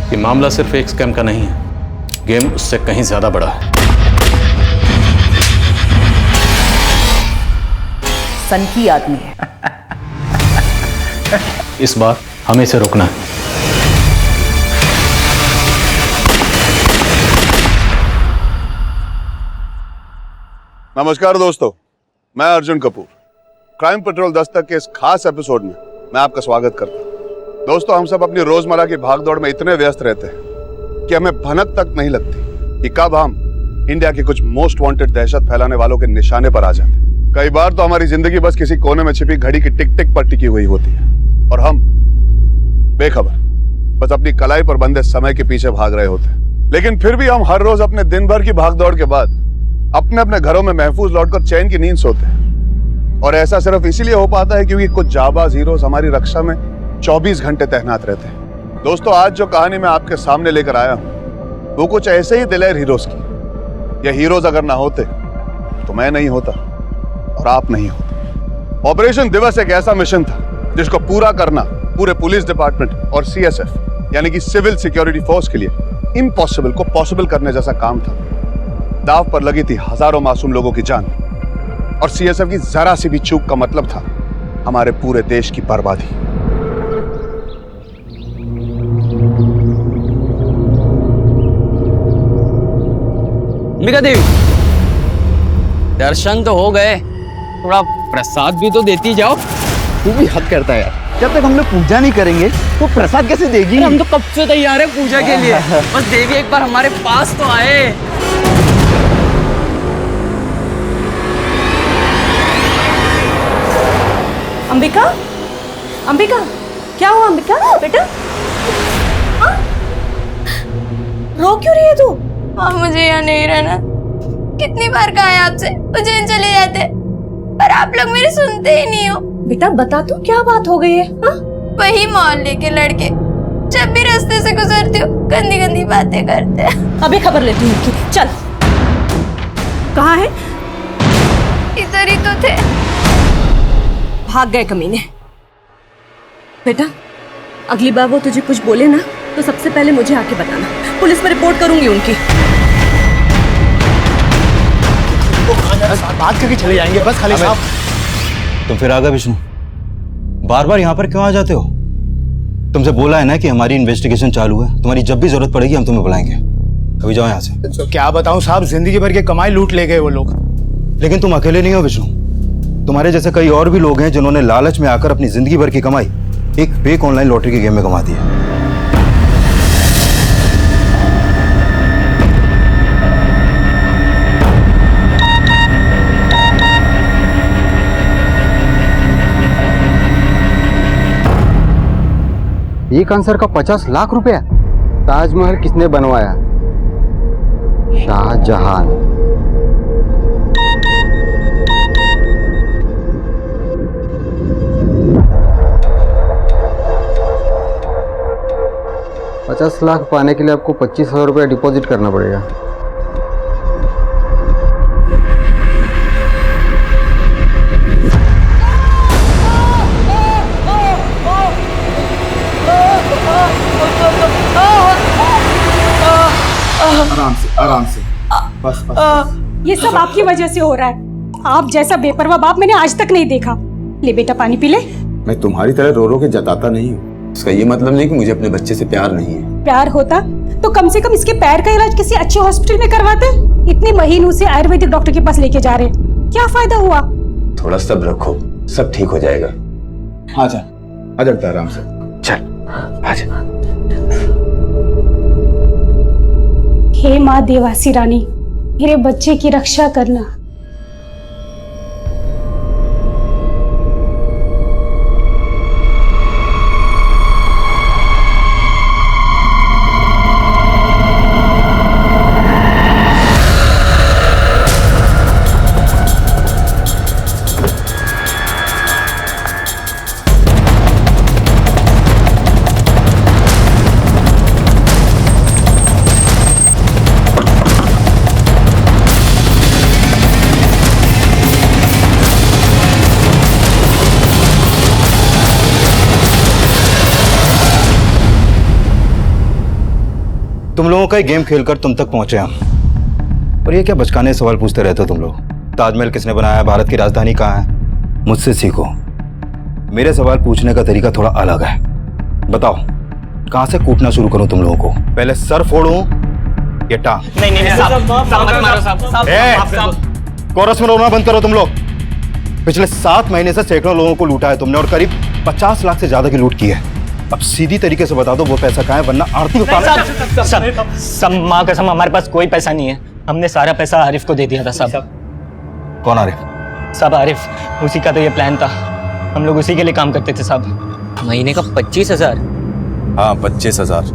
कि मामला सिर्फ एक स्कैम का नहीं है, गेम उससे कहीं ज्यादा बड़ा है। सनकी आदमी है। इस बार हमें इसे रोकना है। नमस्कार दोस्तों, मैं अर्जुन कपूर। क्राइम पेट्रोल दस्तक के इस खास एपिसोड में मैं आपका स्वागत करता हूं। दोस्तों, हम सब अपनी रोजमर्रा की भागदौड़ में इतने व्यस्त रहते हैं कि हमें भनक तक नहीं लगती कि कब हम इंडिया के कुछ मोस्ट वांटेड दहशत फैलाने वालों के निशाने पर आ जाते हैं। कई बार तो हमारी जिंदगी बस किसी कोने में छिपी घड़ी की टिक टिक पर टिकी हुई होती है और हम बेखबर बस अपनी कलाई पर बंधे समय के पीछे भाग रहे होते हैं। लेकिन फिर भी हम हर रोज अपने दिन भर की भागदौड़ के बाद अपने अपने घरों में महफूज लौटकर चैन की नींद सोते हैं। और ऐसा सिर्फ इसीलिए हो पाता है क्योंकि कुछ जाबाज हीरोज हमारी रक्षा में 24 घंटे तैनात रहते हैं। दोस्तों, आज जो कहानी मैं आपके सामने लेकर आया हूं वो कुछ ऐसे ही दिलेर हीरोज की। ये हीरोज अगर ना होते तो मैं नहीं होता और आप नहीं होते। ऑपरेशन दिवस एक ऐसा मिशन था जिसको पूरा करना पूरे पुलिस डिपार्टमेंट और CSF यानी कि सिविल सिक्योरिटी फोर्स के लिए इम्पॉसिबल को पॉसिबल करने जैसा काम था। दाव पर लगी थी हजारों मासूम लोगों की जान और CSF की जरा सी भी चूक का मतलब था हमारे पूरे देश की बर्बादी। अंबिका देवी, दर्शन तो हो गए, थोड़ा प्रसाद भी तो देती जाओ। तू भी हद करता है यार। जब तक हम लोग पूजा नहीं करेंगे तो प्रसाद कैसे देगी? हम तो कब से तैयार है पूजा के लिए। बस देवी एक बार हमारे पास तो आए। अंबिका, अंबिका, क्या हुआ अंबिका बेटा? हाँ? रो क्यों रही है तू? मुझे यहाँ नहीं रहना। कितनी बार कहा है आपसे उज्जैन चले जाते, पर आप लोग मेरी सुनते ही नहीं हो। बेटा बता तू, क्या बात हो गई है? हाँ? वही मोहल्ले के लड़के जब भी रास्ते से गुजरती हो गंदी गंदी बातें करते हैं। अभी खबर लेती हूँ उनकी। चल, कहाँ है? इधर ही तो थे। भाग गए कमीने। बेटा, अगली बार वो तुझे कुछ बोले ना तो सबसे पहले मुझे आके बताना। पुलिस में रिपोर्ट करूंगी उनकी। बात करके चले जाएंगे बस। खाली साहब, तुम फिर आ गए विष्णु। बार बार यहाँ पर क्यों आ जाते हो? तुमसे बोला है ना कि हमारी इन्वेस्टिगेशन चालू है, तुम्हारी जब भी जरूरत पड़ेगी हम तुम्हें बुलाएंगे। अभी जाओ यहाँ से। तो क्या बताऊं साहब, जिंदगी भर के कमाई लूट ले गए वो लोग। लेकिन तुम अकेले नहीं हो विष्णु, तुम्हारे जैसे कई और भी लोग हैं जिन्होंने लालच में आकर अपनी जिंदगी भर की कमाई एक फेक ऑनलाइन लॉटरी के गेम में कमा दी है। एक आंसर का 50 लाख रुपया। ताजमहल किसने बनवाया? शाहजहां। $50 लाख पाने के लिए आपको 25,000 रुपया डिपॉजिट करना पड़ेगा। आराम से बस बस। ये सब आपकी वजह से हो रहा है। आप जैसा बेपरवाह बाप मैंने आज तक नहीं देखा। ले बेटा पानी पी ले। मैं तुम्हारी तरह रो रो के जताता नहीं हूँ। इसका ये मतलब नहीं कि मुझे अपने बच्चे से प्यार नहीं है। प्यार होता तो कम से कम इसके पैर का इलाज किसी अच्छे हॉस्पिटल में करवाते। इतनी महीन उसे आयुर्वेदिक डॉक्टर के पास लेके जा रहे, क्या फायदा हुआ? थोड़ा सब्र रखो, सब ठीक हो जाएगा। आजा आजा आराम से। चल आजा। हे माँ देवासी रानी, मेरे बच्चे की रक्षा करना। तुम लोगों का ही गेम खेलकर तुम तक पहुंचे हम। और ये क्या बचकाने सवाल पूछते रहते हो तुम लोग? ताजमहल किसने बनाया, भारत की राजधानी कहाँ है? मुझसे सीखो। मेरे सवाल पूछने का तरीका थोड़ा अलग है। बताओ, कहाँ से कूटना शुरू करूं तुम लोगों को? पहले सर फोड़ूं या टांग? नहीं साहब मत मारो साहब। कोरस में रोना बंद करो तुम लोग। पिछले 7 महीने से सैकड़ों लोगों को लूटा है तुमने और करीब 50 लाख से ज्यादा की लूट की है। अब सीधी तरीके से बता दो वो पैसा कहाँ है, वरना आरती उतार। सब माँ कसम हमारे पास कोई पैसा नहीं है। हमने सारा पैसा आरिफ को दे दिया था साहब। कौन आरिफ? साहब आरिफ, उसी का तो ये प्लान था। हम लोग उसी के लिए काम करते थे साहब। महीने का 25,000। हाँ 25,000,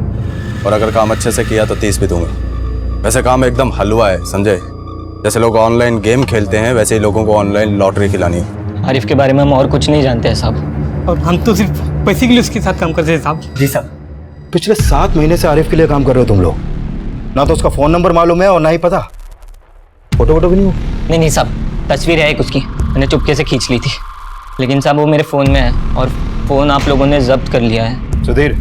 और अगर काम अच्छे से किया तो 30 भी दूंगा। वैसे काम एकदम हलवा है, समझे? जैसे लोग ऑनलाइन गेम खेलते हैं वैसे ही लोगों को ऑनलाइन लॉटरी खिलानी है। आरिफ के बारे में हम और कुछ नहीं जानते हैं साहब, और हम तो सिर्फ पैसे के लिए उसके साथ काम करते थे साहब। जी साहब। पिछले 7 महीने से आरिफ के लिए काम कर रहे हो तुम लोग। ना तो उसका फोन नंबर मालूम है और ना ही पता। फोटो वोटो भी नहीं हो? नहीं साहब, तस्वीर है एक उसकी, मैंने चुपके से खींच ली थी। लेकिन साहब वो मेरे फ़ोन में है और फ़ोन आप लोगों ने जब्त कर लिया है। सुधीर,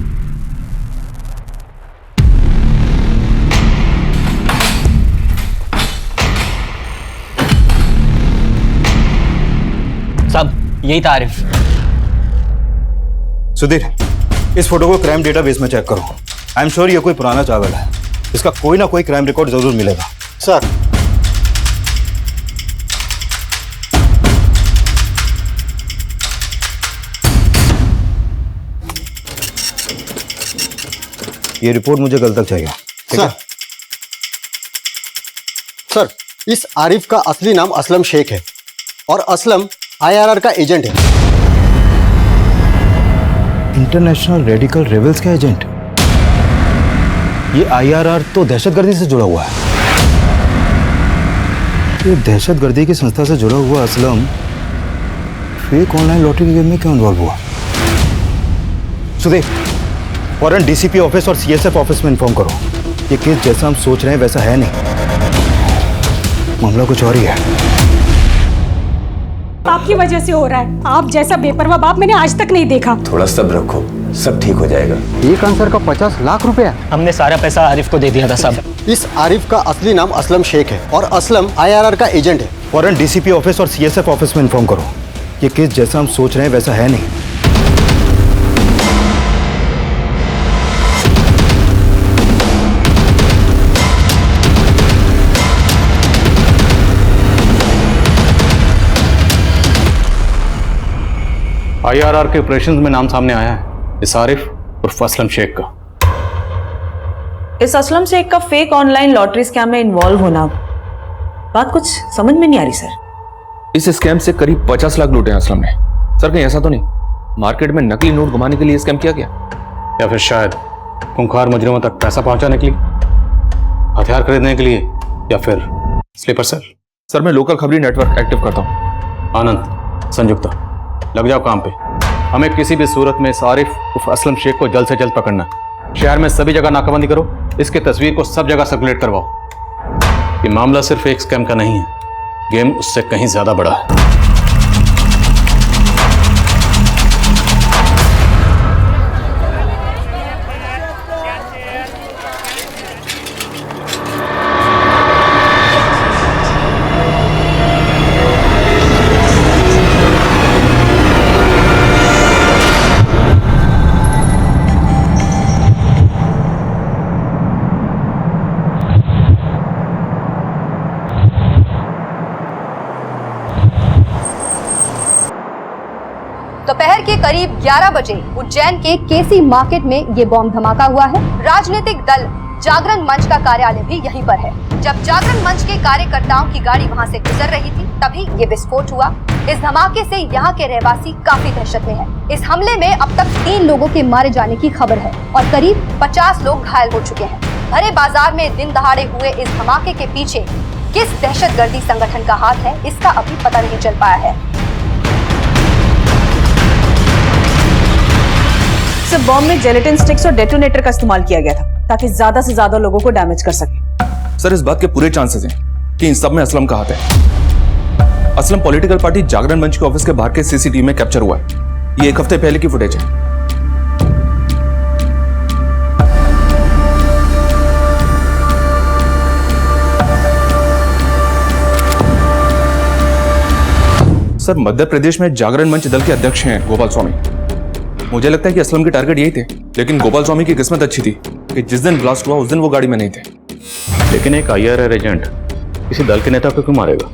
साहब यही था आरिफ। सुधीर, इस फोटो को क्राइम डेटाबेस में चेक करो। आई एम श्योर ये कोई पुराना चावल है। इसका कोई ना कोई क्राइम रिकॉर्ड जरूर मिलेगा। सर, ये रिपोर्ट मुझे कल तक चाहिए। ठीक है? सर, इस आरिफ का असली नाम असलम शेख है और असलम IRR का एजेंट है। इंटरनेशनल रेडिकल रेबल्स का एजेंट? ये IRR तो दहशतगर्दी से जुड़ा हुआ है। ये दहशतगर्दी की संस्था से जुड़ा हुआ असलम फेक ऑनलाइन लॉटरी के गेम में क्यों इन्वॉल्व हुआ? सुदेव, फौरन DCP ऑफिस और CSF ऑफिस में इन्फॉर्म करो। ये केस जैसा हम सोच रहे हैं वैसा है नहीं, मामला कुछ और ही है। आपकी वजह से हो रहा है। आप जैसा बेपरवाह बाप मैंने आज तक नहीं देखा। थोड़ा सब्र रखो, सब ठीक हो जाएगा। एक आंसर का 50 लाख रुपया। हमने सारा पैसा आरिफ को दे दिया था साहब। इस आरिफ का असली नाम असलम शेख है और असलम IRR का एजेंट है। फौरन DCP ऑफिस और CSF ऑफिस में इन्फॉर्म करो। ये केस जैसा हम सोच रहे हैं वैसा है नहीं। IRR के ऑपरेशंस में नाम सामने आया है इस आरिफ उर्फ असलम शेख का। इस असलम शेख का फेक ऑनलाइन लॉटरी स्कैम में इन्वॉल्व होना, बात कुछ समझ में नहीं आ रही सर। इस स्कैम से करीब 50 लाख लूटे हैं असलम ने। सर कहीं ऐसा तो नहीं मार्केट में नकली नोट घुमाने के लिए स्कैम किया गया, या फिर शायद खूंखार मुजरिमों तक पैसा पहुंचाने के लिए, हथियार खरीदने के लिए, या फिर स्लीपर सेल? सर मैं लोकल खबरी नेटवर्क एक्टिव करता हूँ। आनंद, संयुक्ता, लग जाओ काम पे। हमें किसी भी सूरत में इस आरिफ उर्फ असलम शेख को जल्द से जल्द पकड़ना है। शहर में सभी जगह नाकाबंदी करो, इसकी तस्वीर को सब जगह सर्कुलेट करवाओ। ये मामला सिर्फ एक स्कैम का नहीं है, गेम उससे कहीं ज्यादा बड़ा है। दोपहर के करीब 11 बजे उज्जैन के केसी मार्केट में ये बॉम्ब धमाका हुआ है। राजनीतिक दल जागरण मंच का कार्यालय भी यहीं पर है। जब जागरण मंच के कार्यकर्ताओं की गाड़ी वहां से गुजर रही थी तभी ये विस्फोट हुआ। इस धमाके से यहाँ के रहवासी काफी दहशत में हैं। इस हमले में अब तक 3 लोगों के मारे जाने की खबर है और करीब 50 लोग घायल हो चुके हैं। भरे बाजार में दिन दहाड़े हुए इस धमाके के पीछे किस दहशतगर्दी संगठन का हाथ है, इसका अभी पता नहीं चल पाया है। सर बॉम्ब में जेलेटिन स्टिक्स और डेटोनेटर का इस्तेमाल किया गया था ताकि ज्यादा से ज्यादा लोगों को डैमेज कर सके। सर इस बात के पूरे चांसेस हैं कि इन सब में असलम का हाथ है। असलम पॉलिटिकल पार्टी जागरण मंच के ऑफिस के बाहर के CCTV में कैप्चर हुआ है। ये 1 हफ्ते पहले की फुटेज है। सर मध्य प्रदेश में जागरण मंच दल के अध्यक्ष हैं गोपाल स्वामी। मुझे लगता है कि असलम के टारगेट यही थे, लेकिन गोपाल स्वामी की किस्मत अच्छी थी कि जिस दिन ब्लास्ट हुआ उस दिन वो गाड़ी में नहीं थे। लेकिन एक IRR एजेंट किसी दल के नेता को क्यों मारेगा?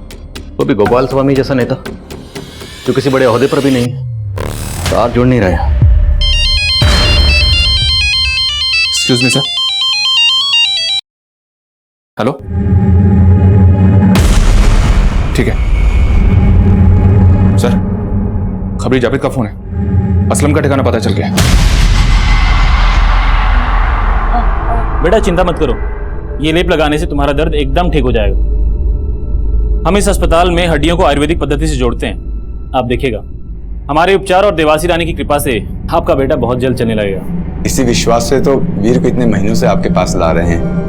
वो भी गोपाल स्वामी जैसा नेता जो किसी बड़े ओहदे पर भी नहीं है। तार जुड़ नहीं रहा। Excuse me sir. हेलो, ठीक है सर। खबरी जावेद का फोन है, असलम का ठिकाना पता चल गया। बेटा चिंता मत करो, ये लेप लगाने से तुम्हारा दर्द एकदम ठीक हो जाएगा। हम इस अस्पताल में हड्डियों को आयुर्वेदिक पद्धति से जोड़ते हैं। आप देखिएगा, हमारे उपचार और देवासी रानी की कृपा से आपका बेटा बहुत जल्द चलने लगेगा। इसी विश्वास से तो वीर को इतने महीनों से आपके पास ला रहे हैं।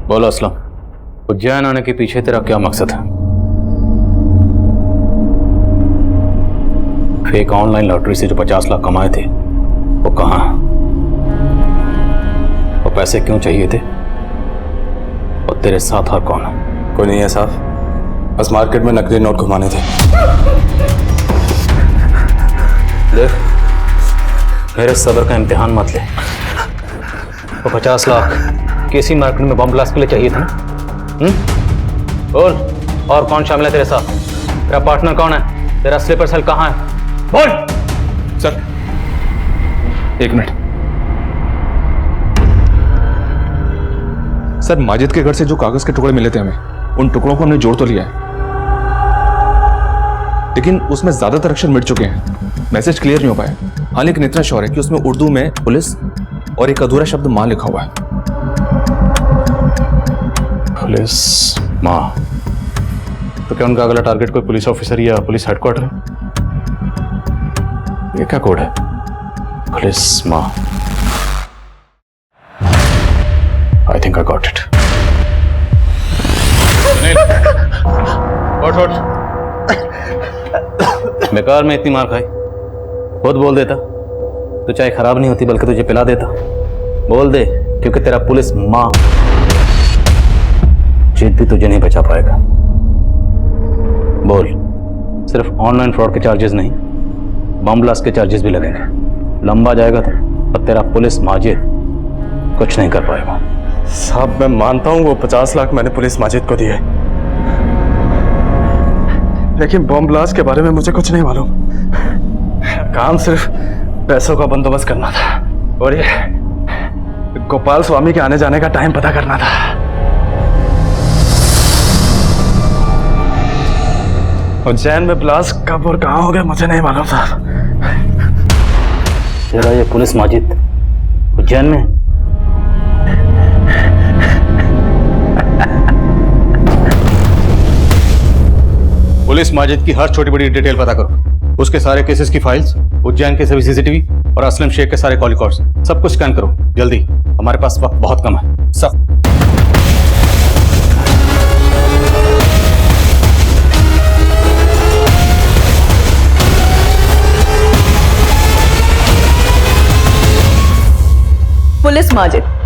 बोलो असलम, उज्जैन आने के पीछे तेरा क्या मकसद है? फेक ऑनलाइन लॉटरी से जो 50 लाख कमाए थे वो कहाँ है? वो पैसे क्यों चाहिए थे? और तेरे साथ और कौन है? कोई नहीं है साहब, बस मार्केट में नकली नोट घुमाने थे। देख, मेरे सब्र का इम्तिहान मत ले। वो 50 लाख केसी मार्केट में बम ब्लास्ट के लिए चाहिए था ना? बोल, और कौन शामिल है तेरे साथ? तेरा पार्टनर कौन है? तेरा स्लीपर सेल कहाँ है? बोल। सर एक मिनट। सर माजिद के घर से जो कागज के टुकड़े मिले थे हमें, उन टुकड़ों को हमने जोड़ तो लिया है, लेकिन उसमें ज्यादातर अक्षर मिट चुके हैं। मैसेज क्लियर नहीं हो पाया। हाँ, लेकिन इतना श्योर है कि उसमें उर्दू में पुलिस और एक अधूरा शब्द मां लिखा हुआ है। पुलिस मां? तो क्या उनका अगला टारगेट कोई पुलिस ऑफिसर या पुलिस हेडक्वार्टर है? ये क्या कोड है? पुलिस मां। I think I got it. बेकार में इतनी मार खाई, खुद बोल देता तो चाय खराब नहीं होती बल्कि तुझे पिला देता। बोल दे, क्योंकि तेरा पुलिस मां जीत भी तुझे नहीं बचा पाएगा। बोल, सिर्फ ऑनलाइन फ्रॉड के चार्जेस नहीं, बम ब्लास्ट के चार्जेस भी लगेंगे। लंबा जाएगा तो, और तेरा पुलिस माजिद कुछ नहीं कर पाएगा। साहब मैं मानता हूँ वो 50 लाख मैंने पुलिस माजिद को दिए, लेकिन बम ब्लास्ट के बारे में मुझे कुछ नहीं मालूम। काम सिर्फ पैसों का बंदोबस्त करना था और ये गोपाल स्वामी के आने जाने का टाइम पता करना था। उज्जैन में ब्लास्ट कब और कहाँ हो गया मुझे नहीं मालूम साहब। तेरा ये पुलिस माजिद उज्जैन में? पुलिस माजिद की हर छोटी बड़ी डिटेल पता करो, उसके सारे केसेस की फाइल्स, उज्जैन के सभी CCTV और असलम शेख के सारे कॉल रिकॉर्ड्स, सब कुछ स्कैन करो जल्दी, हमारे पास वक्त बहुत कम है। सब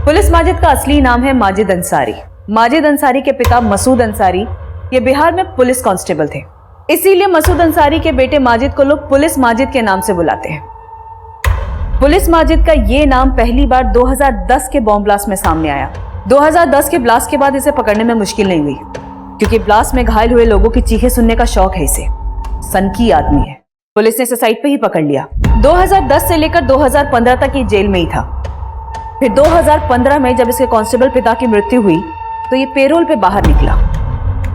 पुलिस माजिद का असली नाम है माजिद अंसारी। माजिद अंसारी के पिता मसूद अंसारी ये बिहार में पुलिस कांस्टेबल थे, इसीलिए मसूद अंसारी के बेटे माजिद को लोग पुलिस माजिद के नाम से बुलाते हैं। पुलिस माजिद का ये नाम पहली बार 2010 के बॉम्ब ब्लास्ट में सामने आया। 2010 के ब्लास्ट के बाद इसे पकड़ने में मुश्किल नहीं हुई, क्योंकि ब्लास्ट में घायल हुए लोगों की चीखें सुनने का शौक है इसे। सनकी आदमी है। पुलिस ने इसे साइट पे ही पकड़ लिया। 2010 से लेकर 2015 तक ये जेल में ही था। फिर 2015 में जब इसके कांस्टेबल पिता की मृत्यु हुई तो ये पेरोल पे बाहर निकला,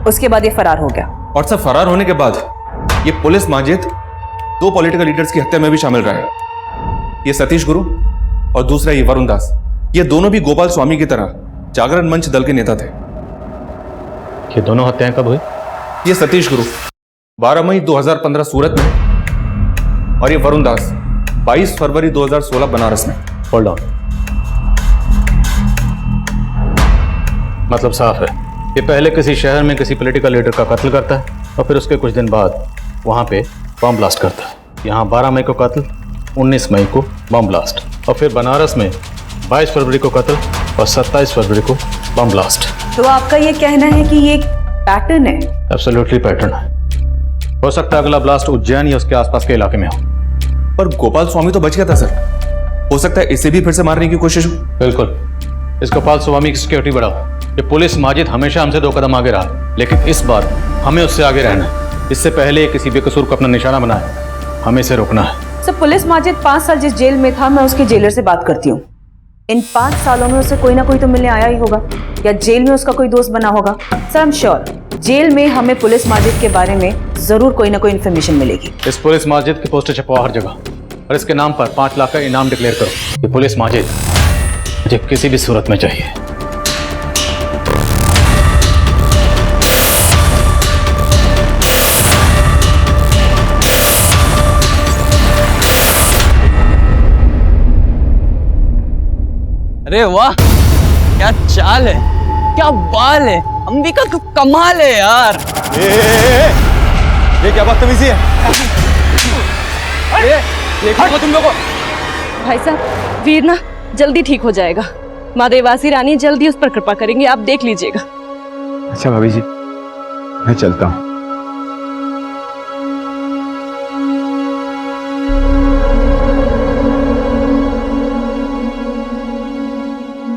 उसके बाद ये फरार हो गया। और सब फरार होने के बाद ये पुलिस माजिद 2 पॉलिटिकल लीडर्स की हत्या में भी शामिल रहा है। ये सतीश गुरु और दूसरा ये वरुण दास, ये दोनों भी गोपाल स्वामी की तरह जागरण मंच दल के नेता थे। ये दोनों हत्याएं कब हुई? ये सतीश गुरु 12 मई 2015 सूरत में, और ये वरुण दास 22 फरवरी 2016 बनारस में। होल्ड ऑन, मतलब साफ है, ये पहले किसी शहर में किसी पॉलिटिकल लीडर का कत्ल करता है और फिर उसके कुछ दिन बाद वहां पे बम ब्लास्ट करता है। यहाँ 12 मई को कत्ल, 19 मई को बम ब्लास्ट, और फिर बनारस में 22 फरवरी को कत्ल और 27 फरवरी को बम ब्लास्ट। तो आपका ये कहना है कि ये एक पैटर्न है? एब्सोल्युटली पैटर्न है। हो सकता है अगला ब्लास्ट उज्जैन या उसके आसपास के इलाके में हो। पर गोपाल स्वामी तो बच गया था सर, हो सकता है इसे भी फिर से मारने की कोशिश हो। बिल्कुल, इस गोपाल स्वामी की सिक्योरिटी बढ़ाओ। ये पुलिस माजिद हमेशा हमसे 2 कदम आगे रहा, लेकिन इस बार हमें उससे आगे रहना है। इससे पहले किसी बेकसूर को अपना निशाना बनाए, हमें इसे रोकना है। सर, पुलिस माजिद 5 साल जिस जेल में था, मैं उसके जेलर से बात करती हूँ। इन 5 सालों में उसे कोई ना कोई तो मिलने आया ही होगा, या जेल में उसका कोई दोस्त बना होगा। Sir, I am sure jail में हमें पुलिस माजिद के बारे में जरूर कोई ना कोई इन्फॉर्मेशन मिलेगी। इस पुलिस माजिद की पोस्टर छपवाओ हर जगह, और इसके नाम पर 5 लाख का इनाम डिक्लेयर करो। ये पुलिस माजिद मुझे किसी भी सूरत में चाहिए। अरे वाह, क्या चाल है, क्या बाल है, अंबिका का कमाल है यार। ये क्या बदतमीजी है? देखो तुम लोगों। भाई साहब, वीर ना जल्दी ठीक हो जाएगा। माँ देवासी रानी जल्दी उस पर कृपा करेंगे, आप देख लीजिएगा। अच्छा भाभी जी, मैं चलता हूँ।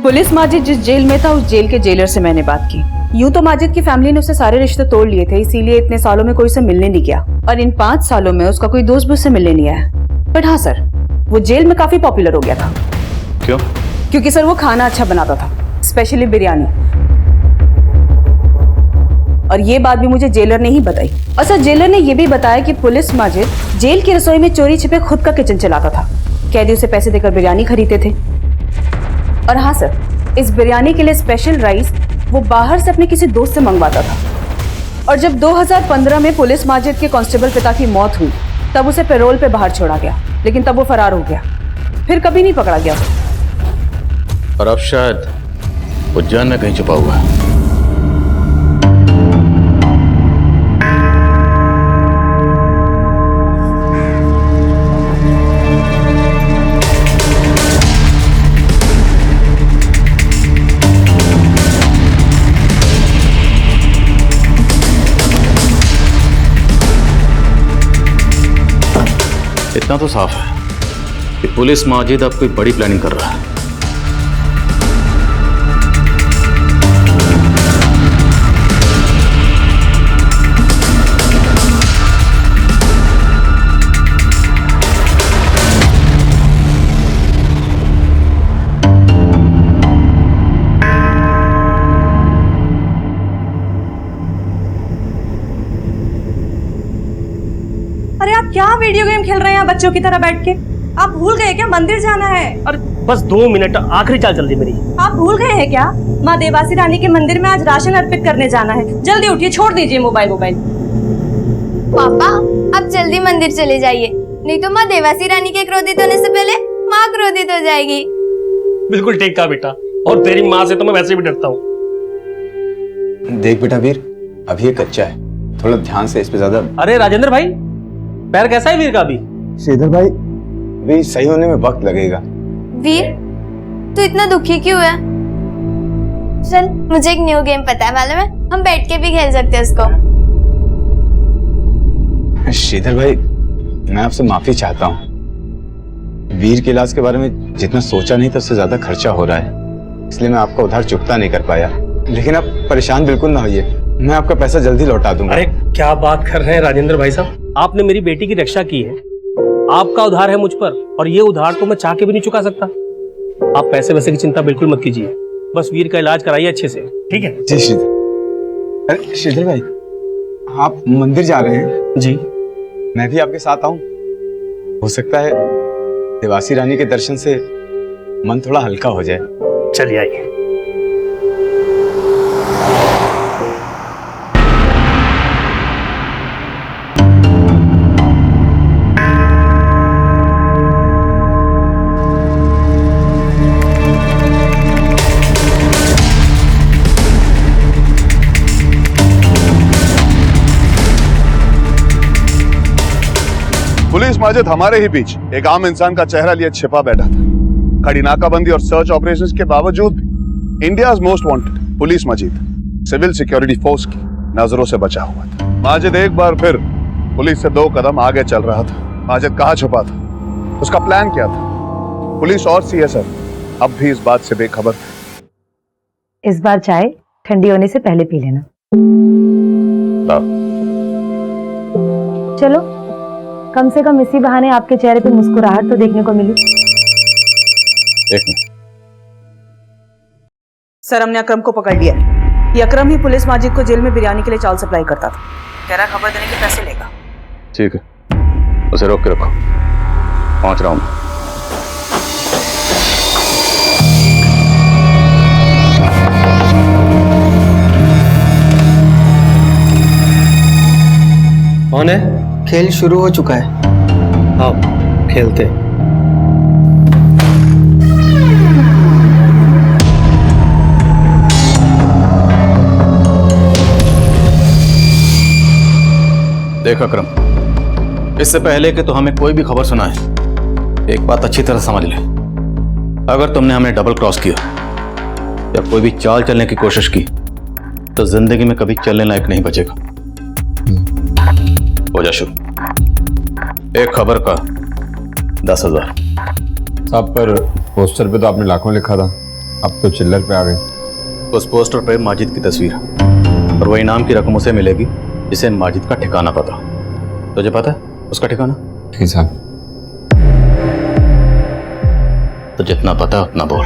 पुलिस माजिद जिस जेल में था, उस जेल के जेलर से मैंने बात की। यूं तो माजिद की फैमिली ने उससे सारे रिश्ते तोड़ लिए थे, इसीलिए इतने सालों में कोई उसे मिलने नहीं गया, और इन 5 सालों में उसका कोई दोस्त भी उससे मिलने नहीं आया। बट हाँ सर, वो जेल में काफी पॉपुलर हो गया था। क्यों? क्योंकि सर वो खाना अच्छा बनाता था, स्पेशली बिरयानी। और ये बात भी मुझे जेलर ने ही बताई। और सर, जेलर ने ये भी बताया कि पुलिस माजिद जेल की रसोई में चोरी छिपे खुद का किचन चलाता था। कैदी उसे पैसे देकर बिरयानी खरीदते थे। और हाँ सर, इस बिरयानी के लिए स्पेशल राइस वो बाहर से अपने किसी दोस्त से मंगवाता था। और जब 2015 में पुलिस माजिद के कांस्टेबल पिता की मौत हुई, तब उसे पैरोल पे बाहर छोड़ा गया, लेकिन तब वो फरार हो गया, फिर कभी नहीं पकड़ा गया। और अब शायद उज्जैन में कहीं छुपा हुआ है। इतना तो साफ है कि पुलिस माजिद अब कोई बड़ी प्लानिंग कर रहा है। अरे आप क्या वीडियो गेम खेल रहे हैं बच्चों की तरह बैठ के? आप भूल गए क्या मंदिर जाना है? अरे बस 2 मिनट, आखिरी चाल चल रही मेरी। आप भूल गए हैं क्या? माँ देवासी रानी के मंदिर में आज राशन अर्पित करने जाना है। जल्दी उठिए, छोड़ दीजिए मोबाइल। पापा, आप जल्दी मंदिर चले जाइए, नहीं तो माँ देवासी रानी के क्रोधित होने से पहले माँ क्रोधित हो जाएगी। बिल्कुल ठीक कहा बेटा, और तेरी माँ से तो मैं वैसे भी डरता हूँ। देख बेटा वीर, अभी ये कच्चा है, थोड़ा ध्यान से इस पे ज्यादा। अरे राजेंद्र भाई, पैर कैसा है वीर का अभी? श्रीधर भाई, भी सही होने में वक्त लगेगा। वीर, तू इतना दुखी क्यों है? चल, मुझे एक न्यू गेम पता है, मालूम है? हम बैठ के भी खेल सकते हैं उसको। श्रीधर भाई, मैं आपसे माफी चाहता हूँ। वीर के इलाज के बारे में जितना सोचा नहीं था उससे ज्यादा खर्चा हो रहा है, इसलिए मैं आपका उधार चुकता नहीं कर पाया। लेकिन आप परेशान बिल्कुल ना होइए, मैं आपका पैसा जल्दी लौटा दूंगा। अरे क्या बात कर रहे हैं राजेंद्र भाई साहब, आपने मेरी बेटी की रक्षा की है, आपका उधार है मुझ पर, और ये उधार तो मैं चाह के भी नहीं चुका सकता। आप पैसे वैसे की चिंता बिल्कुल मत कीजिए, बस वीर का इलाज कराइए अच्छे से, ठीक है? जी श्रीधर। अरे श्रीधर भाई, आप मंदिर जा रहे हैं? जी। मैं भी आपके साथ आऊं? हो सकता है देवासी रानी के दर्शन से मन थोड़ा हल्का हो जाए। चलिए आइए। पुलिस माजिद हमारे ही बीच एक आम इंसान का चेहरा लिए छिपा बैठा था। कड़ी नाकाबंदी और सर्च ऑपरेशंस के बावजूद भी India's most wanted police Majid civil security force की नजरों से बचा हुआ था। माजिद एक बार फिर पुलिस से 2 कदम आगे चल रहा था। माजिद कहाँ छुपा था, उसका प्लान क्या था? पुलिस और सीएसएफ अब भी इस बात से बेखबर थे। इस बार चाय ठंडी होने से पहले पी लेना। चलो, कम से कम इसी बहाने आपके चेहरे पे मुस्कुराहट तो देखने को मिली। एक मिनट। सर, हमने अकरम को पकड़ लिया। ये अकरम ही पुलिस माजिद को जेल में बिरयानी के लिए चावल सप्लाई करता था। कह रहा खबर देने के पैसे लेगा। ठीक है, उसे रोक के रखो, पहुंच रहा हूं। कौन है? खेल शुरू हो चुका है। हाँ, खेलते। देख अकरम, इससे पहले कि तो हमें कोई भी खबर सुनाए, एक बात अच्छी तरह समझ ले। अगर तुमने हमें डबल क्रॉस किया या कोई भी चाल चलने की कोशिश की तो जिंदगी में कभी चलने लायक नहीं बचेगा। हो जा शुरू। एक खबर का 10,000। साहब, पर पोस्टर पे तो आपने लाखों लिखा था, अब तो चिल्लर पे आ गए। उस पोस्टर पे माजिद की तस्वीर है और वही नाम की रकम उसे मिलेगी जिसे माजिद का ठिकाना पता। तुझे पता है उसका ठिकाना? ठीक साहब। तो जितना पता उतना बोल।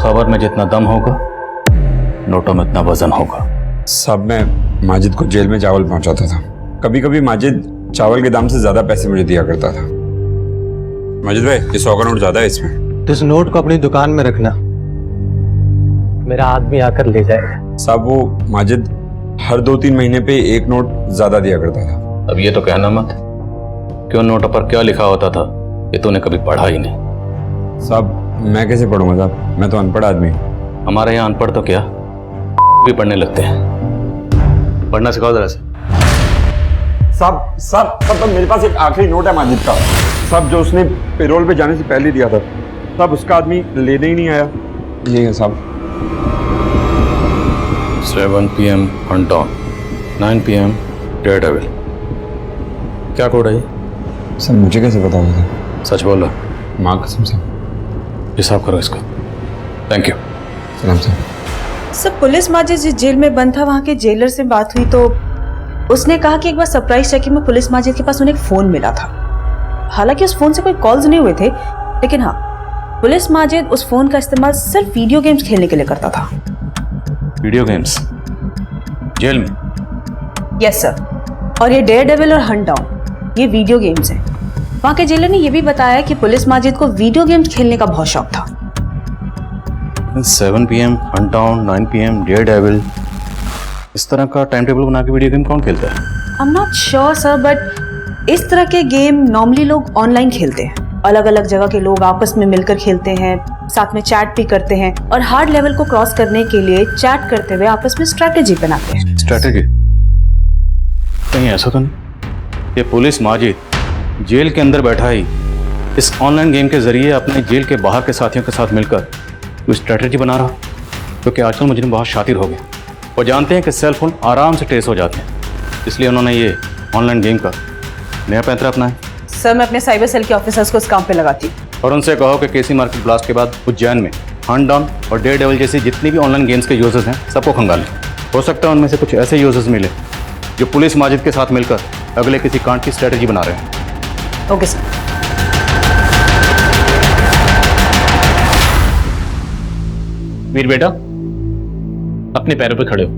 खबर में जितना दम होगा, नोटों में उतना वजन होगा। साहब, मैं माजिद को जेल में चावल पहुंचाता था। कभी कभी माजिद चावल के दाम से ज्यादा पैसे मुझे दिया करता था। माजिद भाई, ये 100 का नोट ज्यादा है इसमें। इस नोट को अपनी दुकान में रखना, मेरा आदमी आकर ले जाएगा। साहब, वो माजिद हर 2-3 महीने पे एक नोट ज्यादा दिया करता था। अब ये तो कहना मत कि उन नोटों पर क्या लिखा होता था ये तूने कभी पढ़ा ही नहीं। साहब, मैं कैसे पढ़ूंगा साहब, मैं तो अनपढ़ आदमी हूँ। हमारे यहाँ अनपढ़ तो क्या भी पढ़ने लगते हैं। पढ़ना सिखाओ जरा से। साहब साहब साहब, तो मेरे पास एक आखिरी नोट है माजिद का साहब, जो उसने पेरोल पे जाने से पहले दिया था साहब। उसका आदमी लेने ही नहीं आया। ये है साहब। 7 PM hunt down, 9 PM Daredevil। क्या कोड है ये? सर, मुझे कैसे पता होगा? सच बोल रहा? माँ कसम से। हिसाब करो इसका। Thank you. सलाम सर। सर, पुलिस माजिद जिस जेल में बंद था वहाँ के जेलर से बात हुई तो उसने कहा कि एक बार सरप्राइज चेकिंग में पुलिस माजिद के पास उन्हें एक फोन मिला था। हालांकि उस फोन से कोई कॉल्स नहीं हुए थे, लेकिन हाँ, पुलिस माजिद उस फोन का इस्तेमाल सिर्फ वीडियो गेम्स खेलने के लिए करता था। वीडियो गेम्स जेल में? Yes sir. और ये डेयरडेविल और हंट डाउन ये वीडियो गेम्स हैं। वहाँ के जेलर ने यह भी बताया कि पुलिस माजिद को वीडियो गेम्स खेलने का बहुत शौक था। 7 PM Hunt down, 9 PM Daredevil, इस तरह का टाइम टेबल बना के वीडियो गेम कौन खेलता है? I am not sure sir, but इस तरह के गेम नॉर्मली लोग ऑनलाइन खेलते हैं। अलग अलग जगह के लोग आपस में मिलकर खेलते हैं, साथ में चैट भी करते हैं और हार्ड लेवल को क्रॉस करने के लिए चैट करते हुए आपस में स्ट्रैटेजी बनाते हैं। स्ट्रैटेजी? कहीं ऐसा तो नहीं ये पुलिस माजिद जेल के अंदर बैठा ही इस ऑनलाइन गेम के जरिए अपने जेल के बाहर के साथियों के साथ मिलकर कोई स्ट्रैटेजी बना रहा? क्योंकि आजकल मुझे बहुत शातिर हो गए। वो जानते हैं कि सेल फोन आराम से ट्रेस हो जाते हैं, इसलिए उन्होंने ये ऑनलाइन गेम का नया पैंतरा अपनाया। सर, मैं अपने साइबर सेल के ऑफिसर्स को इस काम पे लगाती हूँ। और उनसे कहो कि केसी मार्केट ब्लास्ट के बाद उज्जैन में हंट डाउन और डेयरडेविल जैसी जितनी भी ऑनलाइन गेम्स के यूजर्स हैं सबको खंगालें। हो सकता है उनमें से कुछ ऐसे यूजर्स मिले जो पुलिस माजिद के साथ मिलकर अगले किसी कांड की स्ट्रैटेजी बना रहे हैं। Okay sir. वीर बेटा, अपने पैरों पे खड़े हो,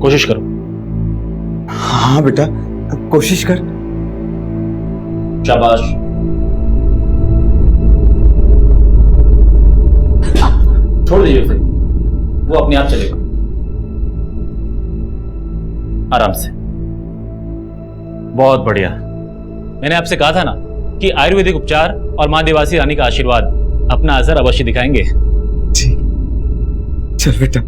कोशिश करो। हाँ बेटा, कोशिश कर। शाबाश। छोड़ दीजिए उसे, वो अपने आप चलेगा। आराम से। बहुत बढ़िया। मैंने आपसे कहा था ना कि आयुर्वेदिक उपचार और मां देवासी रानी का आशीर्वाद अपना असर अवश्य दिखाएंगे। चल बेटा।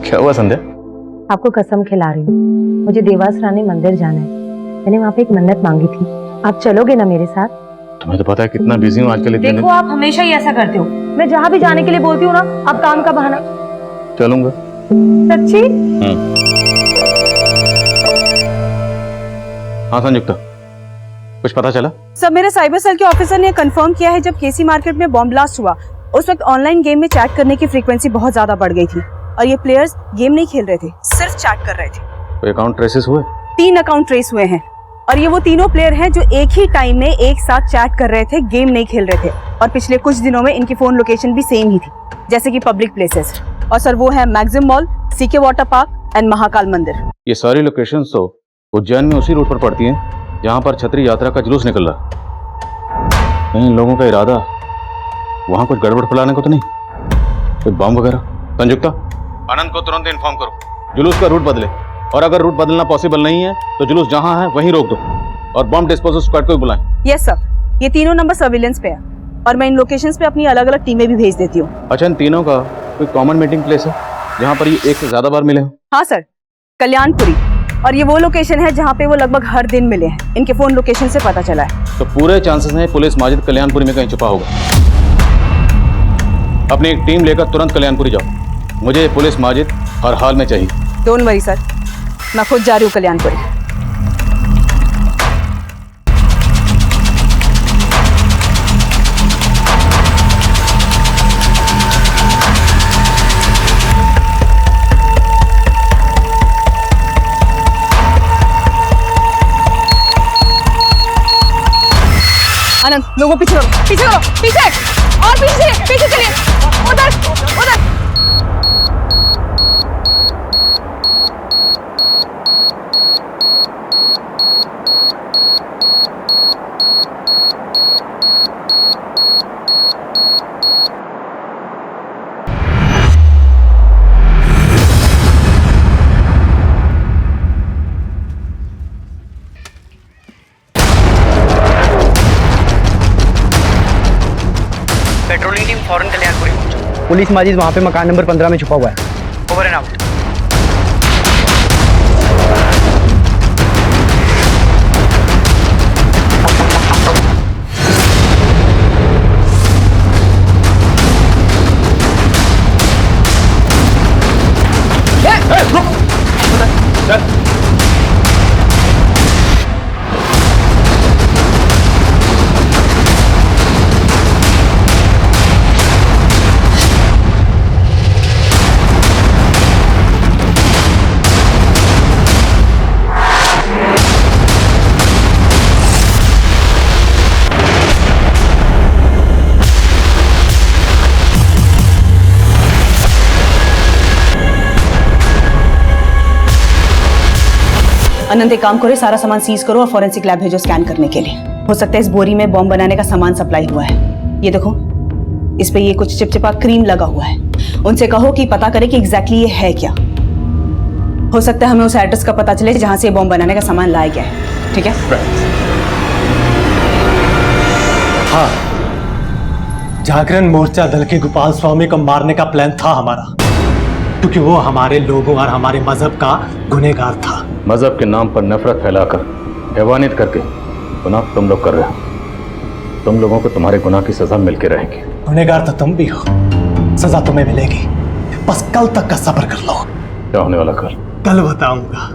क्या हुआ संध्या? आपको कसम खिला रही हूँ, मुझे देवास रानी मंदिर जाना है। मैंने वहाँ पे एक मन्नत मांगी थी। आप चलोगे ना मेरे साथ? तुम्हें तो पता है कितना बिजी हूँ आजकल। इतने देखो, आप हमेशा ही ऐसा करते हो। मैं जहाँ भी जाने के लिए बोलती हूँ ना, आप काम का बहाना। चलूंगा। सच्ची? हाँ संयुक्ता, कुछ पता चला? सर, मेरे साइबर सेल के ऑफिसर ने कंफर्म किया है, जब केसी मार्केट में बॉम्ब ब्लास्ट हुआ उस वक्त ऑनलाइन गेम में चैट करने की फ्रीक्वेंसी बहुत ज्यादा बढ़ गई थी और ये प्लेयर्स गेम नहीं खेल रहे थे, सिर्फ चैट कर रहे थे। कोई अकाउंट ट्रेसेस हुए? 3 अकाउंट ट्रेस हुए हैं और ये वो तीनों प्लेयर हैं जो एक ही टाइम में एक साथ चैट कर रहे थे, गेम नहीं खेल रहे थे। और पिछले कुछ दिनों में इनकी फोन लोकेशन भी सेम ही थी, जैसे कि पब्लिक प्लेसेस। और सर, वो है Maxim mall, CK water park and Mahakal मंदिर। ये सारी लोकेशंस तो उज्जैन में उसी रूट पर पड़ती हैं जहां पर छतरी यात्रा का जुलूस निकल रहा। कहीं इन लोगों का इरादा वहां कुछ गड़बड़ फैलाने को तो नहीं? कोई बम वगैरह? संयुक्ता, आनंद को तुरंत इन्फॉर्म करो, जुलूस का रूट बदले, और अगर रूट बदलना पॉसिबल नहीं है तो जुलूस जहां है वहीं रोक दो और बम डिस्पोजल स्क्वाड को बुलाएं। यस सर, ये तीनों नंबर सर्विलेंस पे है और मैं इन लोकेशंस पे अपनी अलग अलग टीमें भी भेज देती हूँ। अच्छा, इन तीनों का कोई कॉमन मीटिंग प्लेस है जहां पर ये एक से ज्यादा बार मिले हो? हाँ सर, कल्याणपुरी, और ये वो लोकेशन है जहाँ पे वो लगभग हर दिन मिले हैं। इनके फोन लोकेशन से पता चला है। तो पूरे चांसेस हैं पुलिस माजिद कल्याणपुरी में कहीं छुपा होगा। अपनी एक टीम लेकर तुरंत कल्याणपुरी जाओ, मुझे पुलिस माजिद हर हाल में चाहिए। डोंट वरी सर, मैं खुद जा रही हूँ कल्याणपुरी। आनंद, लोगों पीछे करो, पीछे करो, पीछे और पीछे, पीछे चलिए, उधर उधर। पेट्रोलिंग टीम फौरन कल्याणपुरी पहुंचो। पुलिस माजिद वहाँ पे मकान नंबर 15 में छुपा हुआ है। Over and out. अनंत, एक काम करो, सारा सामान सीज करो और फॉरेंसिक लैब भेजो स्कैन करने के लिए। हो सकता है इस बोरी में बॉम्ब बनाने का सामान सप्लाई हुआ है। ये देखो, इस पे ये कुछ चिपचिपा क्रीम लगा हुआ है। उनसे कहो कि पता करे कि एग्जैक्टली ये है क्या। हो सकता है हमें उस एड्रेस का पता चले जहां से ये बॉम्ब बनाने का सामान लाया गया है। ठीक है? हाँ, जागरण मोर्चा दल के गोपाल स्वामी को मारने का प्लान था हमारा, क्योंकि वो हमारे लोगों और हमारे मजहब का गुनहगार था। मजहब के नाम पर नफरत फैलाकर, हैवानियत करके गुनाह तुम लोग कर रहे हो। तुम लोगों को तुम्हारे गुनाह की सजा मिलके रहेगी। गुनहगार तो तुम भी हो, सजा तुम्हें मिलेगी। बस कल तक का सब्र कर लो। क्या होने वाला कल? कल बताऊंगा।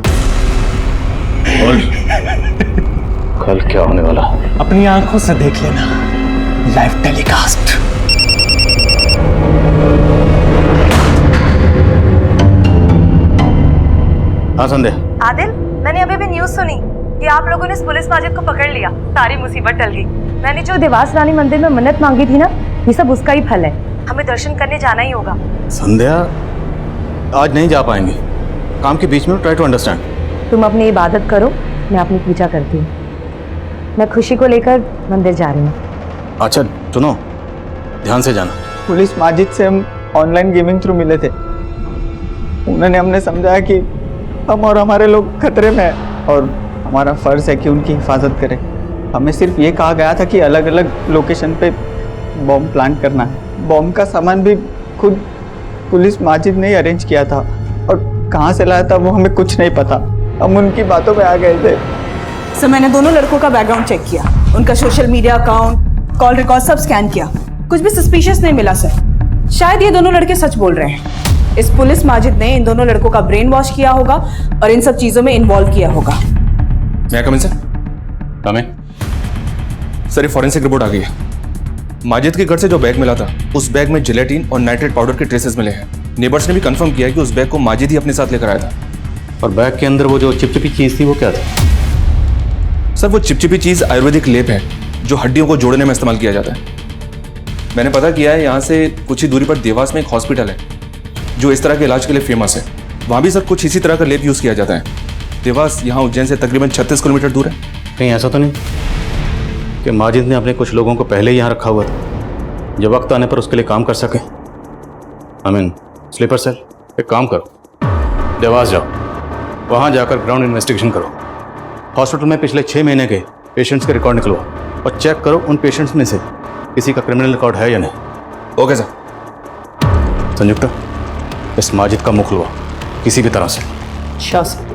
कल क्या होने वाला? अपनी आंखों से देख लेना, लाइव टेलीकास्ट। हाँ संध्या। आदिल, मैंने अभी न्यूज़ सुनी कि आप लोगों ने पुलिस माजिद को पकड़ लिया। सारी मुसीबत टल गई। मैंने जो देवास रानी मंदिर में मन्नत मांगी थी ना, ये सब उसका ही फल है। हमें दर्शन करने जाना ही होगा। संध्या, आज नहीं जा पाएंगे, काम के बीच में। Try to understand. तुम अपनी इबादत करो, मैं अपनी पूजा करती हूँ। मैं खुशी को लेकर मंदिर जा रही हूँ। अच्छा सुनो, ध्यान से जाना। पुलिस माजिद से हम ऑनलाइन गेमिंग थ्रू मिले थे। उन्होंने हमने समझाया कि हम और हमारे लोग खतरे में हैं और हमारा फर्ज है कि उनकी हिफाजत करें। हमें सिर्फ ये कहा गया था कि अलग अलग लोकेशन पे बॉम्ब प्लांट करना है। बॉम्ब का सामान भी खुद पुलिस माजिद ने ही अरेंज किया था और कहाँ से लाया था वो हमें कुछ नहीं पता। हम उनकी बातों में आ गए थे। सर, मैंने दोनों लड़कों का बैकग्राउंड चेक किया, उनका social media account, call record सब स्कैन किया। कुछ भी सस्पिशियस नहीं मिला सर। शायद ये दोनों लड़के सच बोल रहे हैं। इस पुलिस माजिद ने इन दोनों लड़कों का ब्रेन वॉश किया होगा और इन सब चीजों में इन्वॉल्व किया होगा। मैं कम इन सर? कम सर, ये फॉरेंसिक रिपोर्ट आ गई है। माजिद के घर से जो बैग मिला था, उस बैग में जिलेटिन और नाइट्रेट पाउडर के ट्रेसेस मिले हैं। नेबर्स ने भी कंफर्म किया कि उस बैग को माजिद ही अपने साथ लेकर आया था। और बैग के अंदर वो जो चिपचिपी चीज थी वो क्या था? सर, वो चिपचिपी चीज आयुर्वेदिक लेप है जो हड्डियों को जोड़ने में इस्तेमाल किया जाता है। मैंने पता किया है, यहाँ से कुछ ही दूरी पर देवास में एक हॉस्पिटल है जो इस तरह के इलाज के लिए फेमस है। वहाँ भी सर कुछ इसी तरह का लेप यूज़ किया जाता है। देवास यहाँ उज्जैन से तकरीबन 36 किलोमीटर दूर है। कहीं ऐसा तो नहीं कि माजिद ने अपने कुछ लोगों को पहले ही यहाँ रखा हुआ था, जब वक्त आने पर उसके लिए काम कर सके? Sleeper cell. एक काम करो, देवास जाओ, वहाँ जाकर ग्राउंड इन्वेस्टिगेशन करो। हॉस्पिटल में पिछले 6 महीने के पेशेंट्स के रिकॉर्ड निकलवाओ और चेक करो उन पेशेंट्स में से किसी का क्रिमिनल रिकॉर्ड है या नहीं। Okay sir. संयुक्ता, इस माजिद का मुंह खुलवा किसी भी तरह से। अच्छा सर।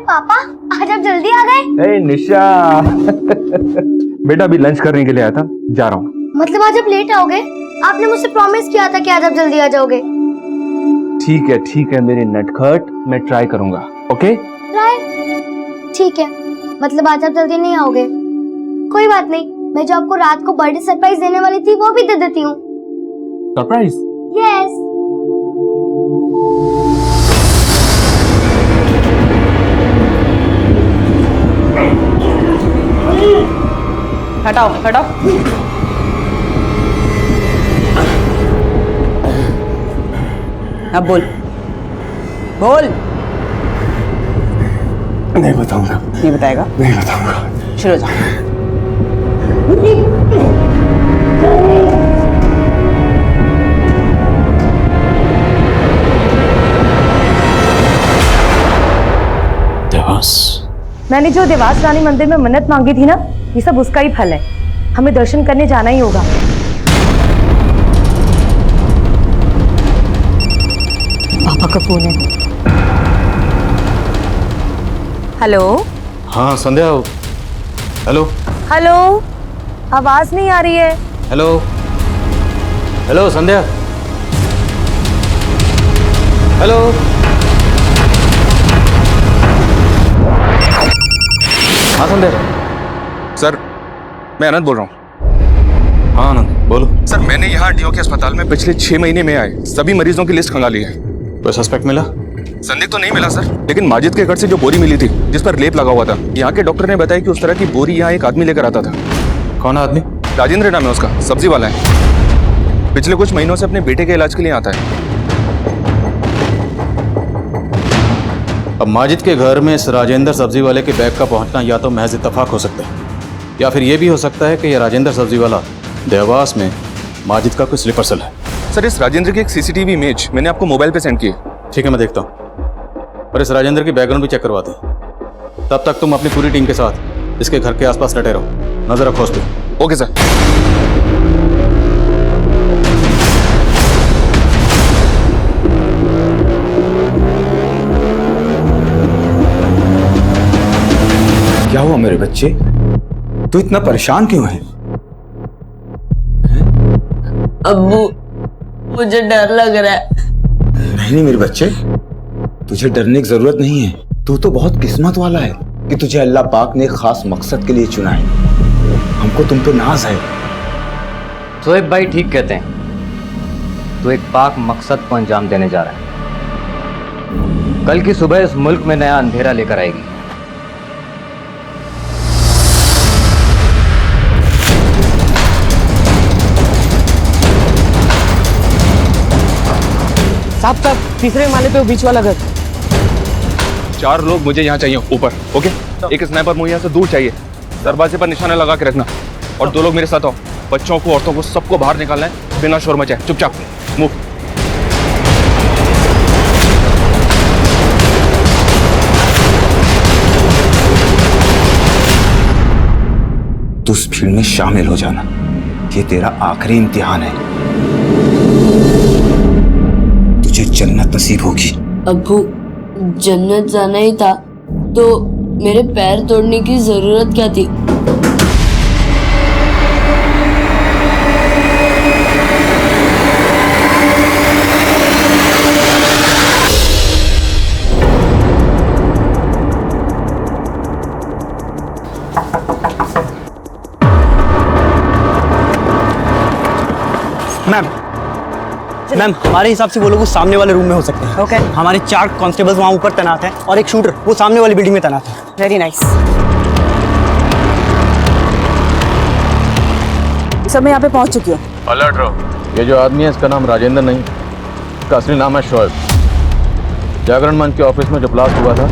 पापा, आज आप जल्दी आ गए। निशा बेटा, अभी लंच करने के लिए आया था, जा रहा हूँ। मतलब आज आप लेट आओगे? आपने मुझसे प्रॉमिस किया था कि आज आप जल्दी आ जाओगे। ठीक है मेरी नटखट, मैं ट्राई करूंगा। Okay try? ठीक है, मतलब आज आप जल्दी नहीं आओगे। कोई बात नहीं, मैं जो आपको रात को बर्थडे सरप्राइज देने वाली थी वो भी दे देती हूँ। सरप्राइज? यस। हटाओ हटाओ। अब बोल बोल। नहीं बताऊंगा। नहीं बताएगा? नहीं बताऊंगा। शुरू हो जाओ। देवास। मैंने जो देवास रानी मंदिर में मन्नत मांगी थी ना, ये सब उसका ही फल है। हमें दर्शन करने जाना ही होगा। पापा का फोन है। हेलो। हाँ संध्या। हेलो हेलो, आवाज नहीं आ रही है। हेलो हेलो संध्या। हेलो। हाँ संध्या। सर, मैं आनंद बोल रहा हूँ। हाँ आनंद बोलो। सर, मैंने यहाँ डीओ के अस्पताल में पिछले 6 महीने में आए सभी मरीजों की लिस्ट खंगाली है। कोई सस्पेक्ट मिला? संदिग्ध तो नहीं मिला सर, लेकिन माजिद के घर से जो बोरी मिली थी जिस पर लेप लगा हुआ था, यहाँ के डॉक्टर ने बताया कि उस तरह की बोरी यहाँ एक आदमी लेकर आता था। कौन आदमी? राजेंद्र नाम है उसका, सब्जी वाला है। पिछले कुछ महीनों से अपने बेटे के इलाज के लिए आता है। अब माजिद के घर में इस राजेंद्र सब्जी वाले के बैग का पहुंचना या तो महज इत्तेफाक हो सकता है, या फिर यह भी हो सकता है कि यह राजेंद्र सब्जी वाला देवास में माजिद का कोई स्लीपर सेल है। सर, इस राजेंद्र की एक सीसीटीवी इमेज मैंने आपको मोबाइल पे सेंड की है। ठीक है, मैं देखता हूँ। और इस राजेंद्र की बैकग्राउंड भी चेक करवाते हैं। तब तक तुम अपनी पूरी टीम के साथ इसके घर के आसपास डटे रहो, नजर रखो उस पर। Okay sir. मेरे बच्चे, तू इतना परेशान क्यों है? अब्बू, मुझे डर लग रहा है। नहीं मेरे बच्चे, तुझे डरने की जरूरत नहीं है। तू तो बहुत किस्मत वाला है कि तुझे अल्लाह पाक ने खास मकसद के लिए चुना है। हमको तुम पे नाज है। शोएब भाई ठीक कहते हैं, तू एक पाक मकसद को अंजाम देने जा रहा है। कल की सुबह इस मुल्क में नया अंधेरा लेकर आएगी। साहब तीसरे माले पे वो बीच वाला घर। 4 लोग मुझे यहाँ चाहिए ऊपर, ओके? एक स्नाइपर मुझे यहाँ से दूर चाहिए। दरवाजे पर निशाना लगा के रखना। और 2 लोग मेरे साथ आओ। बच्चों को, औरतों को, सबको बाहर निकालना है बिना शोर मचाए। चुपचाप मूव। तू उस भीड़ में शामिल हो जाना। ये तेरा आखिरी इम्तिहान है। तुझे जन्नत नसीब होगी। अब्बू, जन्नत जाना ही था तो मेरे पैर तोड़ने की जरूरत क्या थी? मैम हमारे हिसाब से वो लोग उस सामने वाले रूम में हो सकते हैं। ओके। हमारे 4 कांस्टेबल्स वहाँ ऊपर तैनात हैं और एक शूटर वो सामने वाली बिल्डिंग में तैनात है। Very nice. सब मैं यहाँ पे पहुँच चुकी हूँ। अलर्ट रहो। ये जो आदमी है इसका नाम राजेंद्र नहीं, इसका असली नाम है शोएब। जागरण मंच के ऑफिस में जो ब्लास्ट हुआ था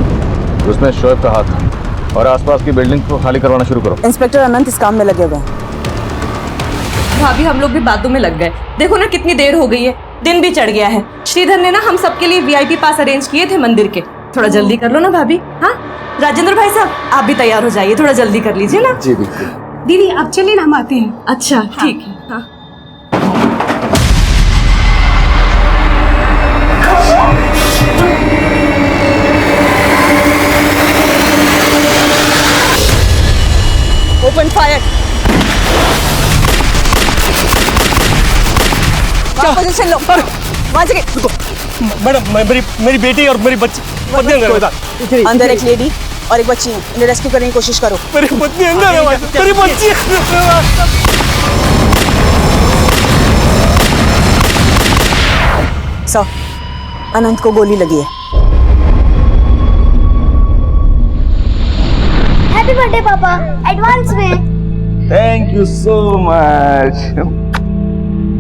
उसमें शोएब का हाथ था। और आसपास की बिल्डिंग को खाली करवाना शुरू करो। इंस्पेक्टर अनंत इस काम में लगे हुए हैं। भाभी हम लोग भी बातों में लग गए। देखो ना कितनी देर हो गई है, दिन भी चढ़ गया है। श्रीधर ने ना हम सबके लिए वीआईपी पास अरेंज किए थे मंदिर के। थोड़ा जल्दी कर लो ना भाभी। हाँ राजेंद्र भाई साहब आप भी तैयार हो जाइए, थोड़ा जल्दी कर लीजिए ना। जी बिल्कुल। दीदी आप चलिए ना, हम आते हैं। अच्छा ठीक है। हाँ। Open fire. पोजीशन लो। वहाँ से मैडम मेरी बेटी और मेरी बच्ची अंदर एक लेडी और एक बच्ची है। इन्हें रेस्क्यू करने की कोशिश करो। मेरी पत्नी अंदर है। मेरी बच्ची सर अनंत को गोली लगी है। हैप्पी बर्थडे पापा, एडवांस में। Thank you so much.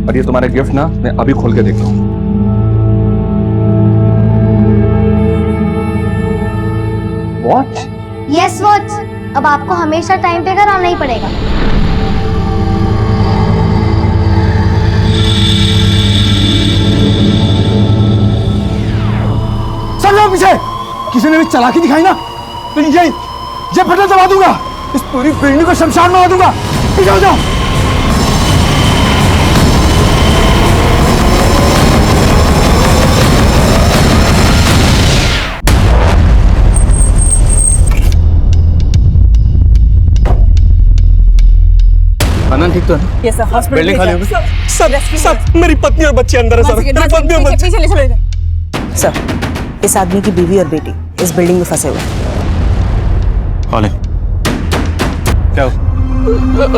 और ये तुम्हारा गिफ्ट ना मैं अभी खोल के देखता हूँ। वॉच? Yes watch. अब आपको हमेशा टाइम पे घर आना ही पड़ेगा। सब लोग पीछे। किसी ने भी चालाकी दिखाई ना तो ये बटन दबा दूंगा। इस पूरी बिल्डिंग को शमशान में दूंगा। पीछे हो जाओ। अनंत ठीक तो है? यस सर, हॉस्पिटल बिल्डिंग खाली हो गई? सब मेरी पत्नी और बच्ची अंदर है सर। मेरी पत्नी और बच्ची। पीछे ले चलो इधर। सर इस आदमी की बीवी और बेटी इस बिल्डिंग में फंसे हुए हैं। कौन है? क्या हो?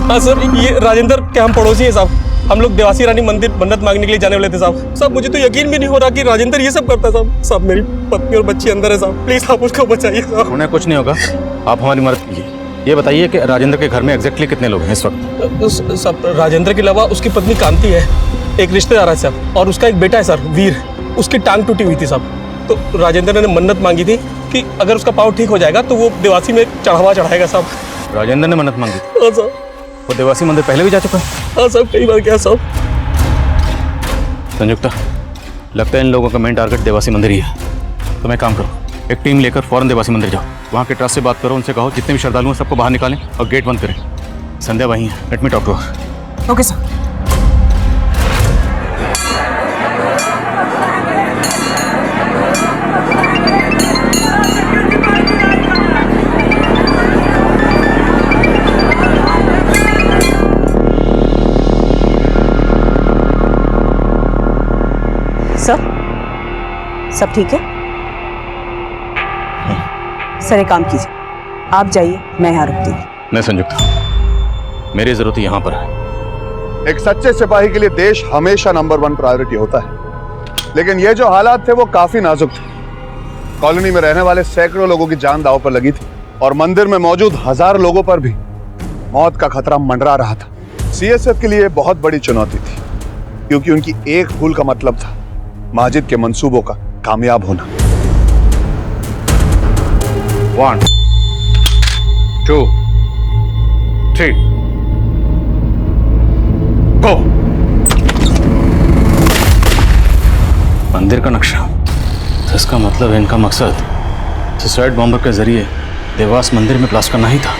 हाँ सर, ये राजेंद्र के हम पड़ोसी हैं साहब। हम लोग देवासी रानी मंदिर मन्नत मांगने के लिए जाने वाले थे साहब। साहब मुझे तो यकीन भी नहीं हो रहा कि राजेंद्र ये सब करता है साहब। साहब मेरी पत्नी और बच्ची अंदर है साहब। प्लीज आप उसको बचाइए साहब। उन्हें कुछ नहीं होगा, आप हमारी मदद कीजिए। ये बताइए कि राजेंद्र के घर में एग्जैक्टली कितने लोग हैं इस वक्त? सब राजेंद्र के अलावा उसकी पत्नी कांति है, एक रिश्तेदार है साहब, और उसका एक बेटा है सर वीर। उसकी टांग टूटी हुई थी साहब। तो राजेंद्र ने मन्नत मांगी थी कि अगर उसका पाँव ठीक हो जाएगा तो वो देवासी में चढ़ावा चढ़ाएगा साहब। राजेंद्र ने मन्नत मांगी? हाँ साहब। वो देवासी मंदिर पहले भी जा चुका है? हाँ साहब, कई बार गया साहब। संयुक्ता, लगता है इन लोगों का मेन टारगेट देवासी मंदिर ही है। तो मैं काम करो, एक टीम लेकर फौरन देवासी मंदिर जाओ। वहाँ के ट्रस्ट से बात करो, उनसे कहो जितने भी श्रद्धालु हैं सबको बाहर निकालें और गेट बंद करें। संध्या वहीं है, let me talk to her. Okay sir. Sir, सब ठीक है? सर एक काम कीजिए, आप जाइए, मैं यहाँ रुकती हूँ। नहीं संयुक्ता, मेरी जरूरत यहाँ पर है। एक सच्चे सिपाही के लिए देश हमेशा नंबर 1 प्रायोरिटी होता है, लेकिन ये जो हालात थे वो काफी नाजुक थे। कॉलोनी में रहने वाले सैकड़ों लोगों की जान दांव पर लगी थी और मंदिर में मौजूद हजारों लोगों पर भी मौत का खतरा मंडरा रहा था। सीएसएफ के लिए बहुत बड़ी चुनौती थी, क्योंकि उनकी एक भूल का मतलब था माजिद के मंसूबों का कामयाब होना। 1 2 3 गो। मंदिर का नक्शा, तो इसका मतलब इनका मकसद सुसाइड बॉम्बर के जरिए देवास मंदिर में ब्लास्ट करना ही था।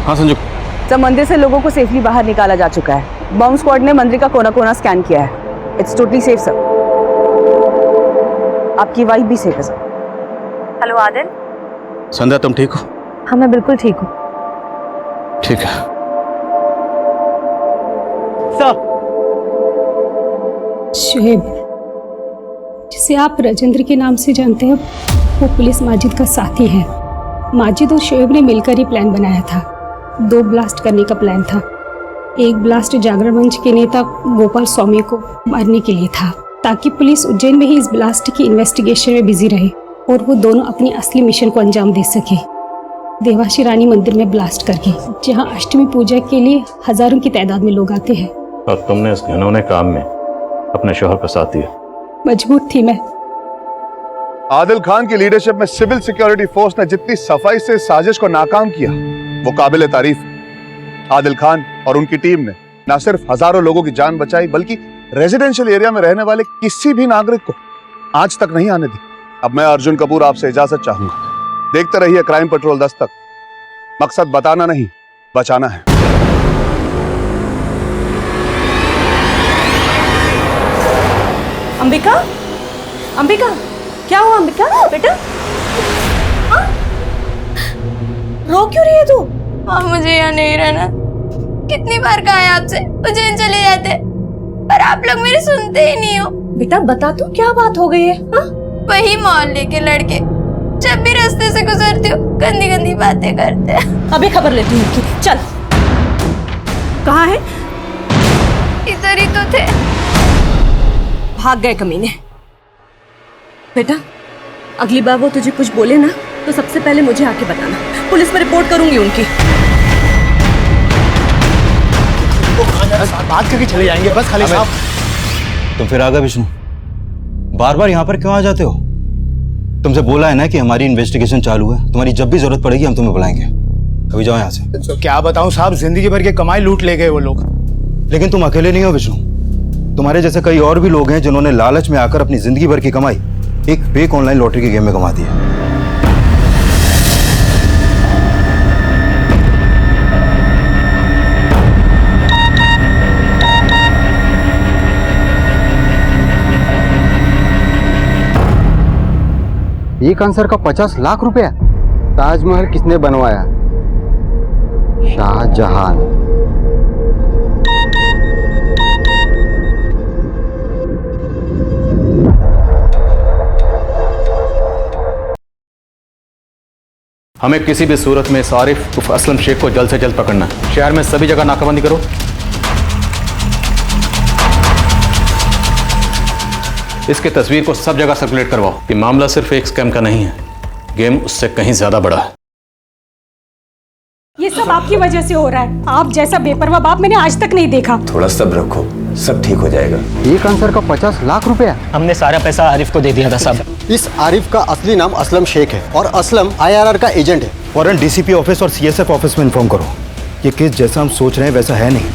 हाँ संयुक्त। सर मंदिर से लोगों को सेफली बाहर निकाला जा चुका है। बॉम्ब स्क्वाड ने मंदिर का कोना कोना स्कैन किया है। It's totally safe sir. आपकी वाइफ भी सेफ है सर। हेलो आदिल। संध्या तुम ठीक हो? हाँ मैं बिल्कुल ठीक हूँ। ठीक है। शोएब, जिसे आप राजेंद्र के नाम से जानते हैं, वो पुलिस माजिद का साथी है। माजिद और शोएब ने मिलकर ये प्लान बनाया था। 2 ब्लास्ट करने का प्लान था। एक ब्लास्ट जागरण मंच के नेता गोपाल स्वामी को मारने के लिए था, ताकि पुलिस उज्जैन में ही इस ब्लास्ट की इन्वेस्टिगेशन में बिजी रहे और वो दोनों अपनी असली मिशन को अंजाम दे सके, देवाशी रानी मंदिर में ब्लास्ट करके, जहां अष्टमी पूजा के लिए हजारों की तादाद में लोग आते हैं। और तुमने इस घिनौने काम में अपने शोहर का साथ दिया। मजबूर थी मैं। आदिल खान की लीडरशिप में सिविल सिक्योरिटी फोर्स ने जितनी सफाई से साजिश को नाकाम किया वो काबिल तारीफ है। आदिल खान और उनकी टीम ने न सिर्फ हजारों लोगों की जान बचाई, बल्कि रेजिडेंशियल एरिया में रहने वाले किसी भी नागरिक को आज तक नहीं आने दी। अब मैं अर्जुन कपूर आपसे इजाजत चाहूंगा। देखते रहिए क्राइम पेट्रोल दस्तक। मकसद बताना नहीं, बचाना है। अंबिका, अंबिका, क्या हुआ अंबिका? बेटा, हाँ? रो क्यों रही है तू? हाँ, मुझे यहाँ नहीं रहना। कितनी बार कहा है आपसे उज्जैन चले जाते, पर आप लोग मेरी सुनते ही नहीं हो। बेटा बता तू, क्या बात हो गई है? हाँ? वही मोहल्ले के लड़के जब भी रास्ते से गुजरती हूँ गंदी गंदी बातें करते हैं। अभी खबर लेती हूँ उनकी। चल। कहाँ है? इधर ही तो थे। भाग गए कमीने। बेटा, अगली बार वो तुझे कुछ बोले ना तो सबसे पहले मुझे आके बताना। पुलिस में रिपोर्ट करूंगी उनकी। बात करके चले जाएंगे बस। खाली साहब तुम फिर आ गए विष्णु, बार बार यहाँ पर क्यों आ जाते हो? तुमसे बोला है ना कि हमारी इन्वेस्टिगेशन चालू है, तुम्हारी जब भी जरूरत पड़ेगी हम तुम्हें बुलाएंगे। अभी जाओ यहाँ से। तो क्या बताऊं साहब, जिंदगी भर की कमाई लूट ले गए वो लोग। लेकिन तुम अकेले नहीं हो विष्णु, तुम्हारे जैसे कई और भी लोग हैं जिन्होंने लालच में आकर अपनी जिंदगी भर की कमाई एक फेक ऑनलाइन लॉटरी के गेम में कमा दी है। एक आंसर का 50 लाख रुपया। ताजमहल किसने बनवाया? शाहजहां। हमें किसी भी सूरत में इस आरिफ उर्फ असलम शेख को जल्द से जल्द पकड़ना है। शहर में सभी जगह नाकाबंदी करो। इसकी तस्वीर को सब जगह सर्कुलेट करवाओ कि मामला सिर्फ एक स्कैम का नहीं है, गेम उससे कहीं ज्यादा बड़ा है। ये सब आपकी वजह से हो रहा है। आप जैसा बेपरवाह बाप मैंने आज तक नहीं देखा। थोड़ा सब्र रखो, सब ठीक हो जाएगा। एक आंसर का 50 लाख रुपया। हमने सारा पैसा आरिफ को दे दिया था साहब। इस आरिफ का असली नाम असलम शेख है और असलम IRR का एजेंट है। फौरन DCP ऑफिस और CSF ऑफिस में इन्फॉर्म करो। ये केस जैसा हम सोच रहे हैं वैसा है नहीं।